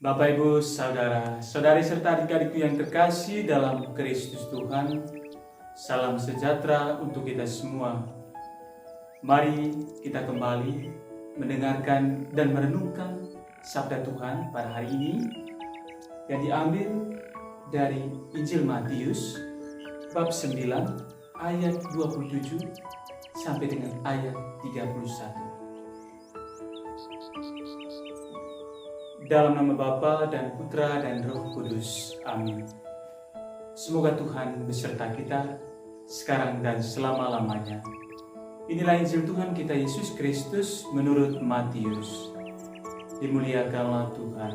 Bapak, Ibu, Saudara, Saudari serta adik-adikku yang terkasih dalam Kristus Tuhan, salam sejahtera untuk kita semua. Mari kita kembali mendengarkan dan merenungkan sabda Tuhan pada hari ini yang diambil dari Injil Matius bab 9 ayat 27 sampai dengan ayat 31. Dalam nama Bapa dan Putra dan Roh Kudus. Amin. Semoga Tuhan beserta kita sekarang dan selama-lamanya. Inilah Injil Tuhan kita Yesus Kristus menurut Matius. Dimuliakanlah Tuhan.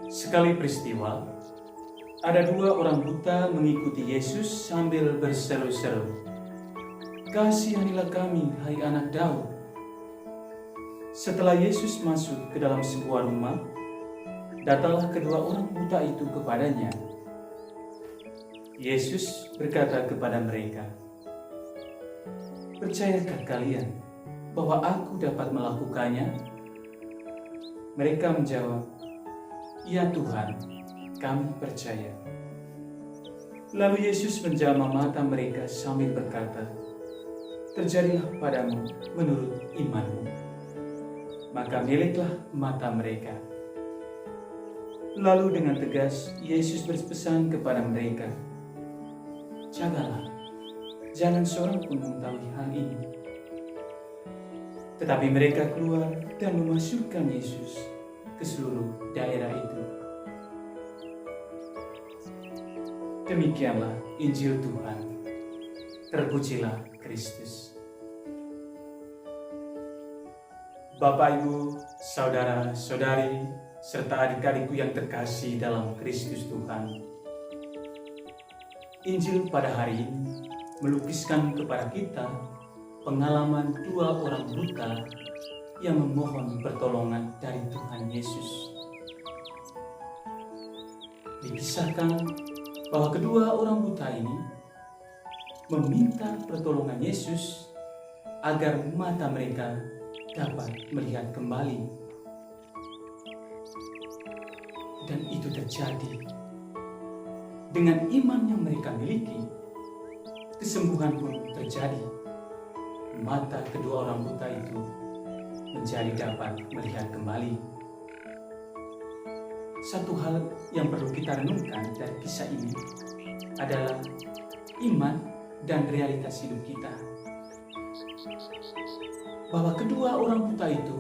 Sekali peristiwa, ada dua orang buta mengikuti Yesus sambil berseru-seru, "Kasihanilah kami, hai anak Daud." Setelah Yesus masuk ke dalam sebuah rumah, datanglah kedua orang buta itu kepadanya. Yesus berkata kepada mereka, "Percayakah kalian bahwa aku dapat melakukannya?" Mereka menjawab, "Ya Tuhan, kami percaya." Lalu Yesus menjamah mata mereka sambil berkata, "Terjadilah padamu menurut imanmu." Maka meleklah mata mereka. Lalu dengan tegas Yesus berpesan kepada mereka, "Jagalah, jangan seorang pun mengetahui hal ini." Tetapi mereka keluar dan memasukkan Yesus ke seluruh daerah itu. Demikianlah Injil Tuhan. Terpujilah Kristus. Bapak, Ibu, Saudara, Saudari, serta adik-adikku yang terkasih dalam Kristus Tuhan. Injil pada hari ini melukiskan kepada kita pengalaman dua orang buta yang memohon pertolongan dari Tuhan Yesus. Dikisahkan bahwa kedua orang buta ini meminta pertolongan Yesus agar mata mereka dapat melihat kembali. Dan itu terjadi. Dengan iman yang mereka miliki, kesembuhan pun terjadi. Mata kedua orang buta itu menjadi dapat melihat kembali. Satu hal yang perlu kita renungkan dari kisah ini adalah iman dan realitas hidup kita. Bahwa kedua orang buta itu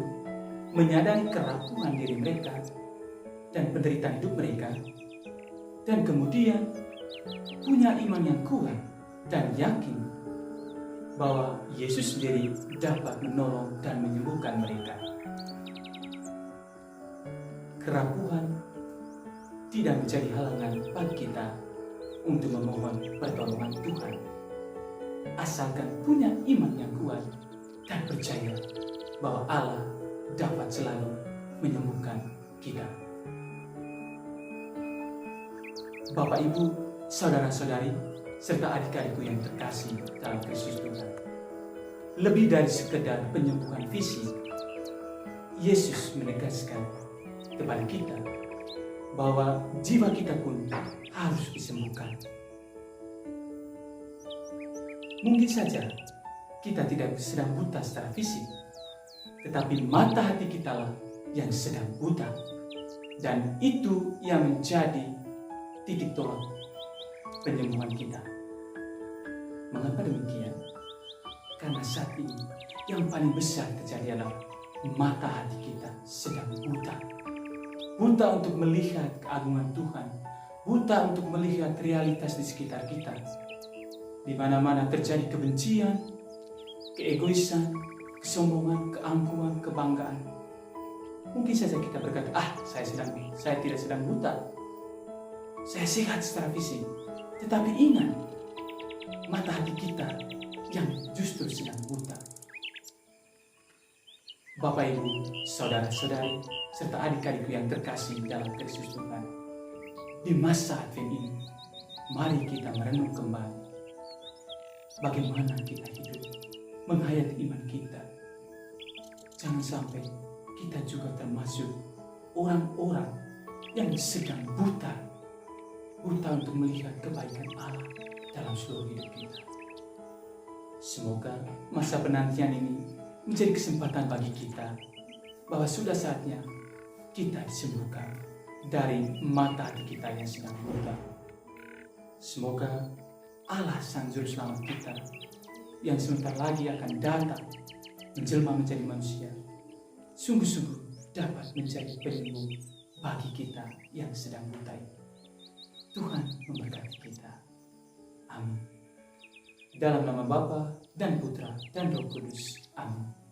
menyadari kerapuhan diri mereka dan penderitaan hidup mereka, dan kemudian punya iman yang kuat dan yakin bahwa Yesus sendiri dapat menolong dan menyembuhkan mereka. Kerapuhan tidak menjadi halangan bagi kita untuk memohon pertolongan Tuhan, asalkan punya iman yang kuat dan percaya bahwa Allah dapat selalu menyembuhkan kita. Bapak, Ibu, Saudara-saudari, serta adik-adikku yang terkasih dalam Kristus Tuhan. Lebih dari sekedar penyembuhan fisik, Yesus menegaskan kepada kita bahwa jiwa kita pun harus disembuhkan. Mungkin saja kita tidak sedang buta secara fisik, tetapi mata hati kita lah yang sedang buta. Dan itu yang menjadi titik tolak penyembuhan kita. Mengapa demikian? Karena saat ini yang paling besar terjadi adalah mata hati kita sedang buta. Buta untuk melihat keagungan Tuhan, buta untuk melihat realitas di sekitar kita. Di mana-mana terjadi kebencian, keegoisan, kesombongan, keangkuhan, kebanggaan. Mungkin saja kita berkata, saya tidak sedang buta. Saya sehat secara fisik. Tetapi ingat, mata hati kita yang justru sedang buta. Bapak, Ibu, Saudara-saudari, serta adik-adikku yang terkasih dalam Kristus Tuhan. Di masa Advent ini, mari kita merenung kembali bagaimana kita hidup. menghayati iman kita. Jangan sampai kita juga termasuk orang-orang yang sedang buta untuk melihat kebaikan Allah dalam seluruh hidup kita. Semoga masa penantian ini menjadi kesempatan bagi kita bahwa sudah saatnya kita disembuhkan dari mata hati kita yang sedang buta. Semoga Allah Sang Juru Selamat kita yang sebentar lagi akan datang menjelma menjadi manusia sungguh-sungguh dapat menjadi pelindung bagi kita yang sedang buta ini. Tuhan memberkati kita. Amin. Dalam nama Bapa dan Putra dan Roh Kudus. Amin.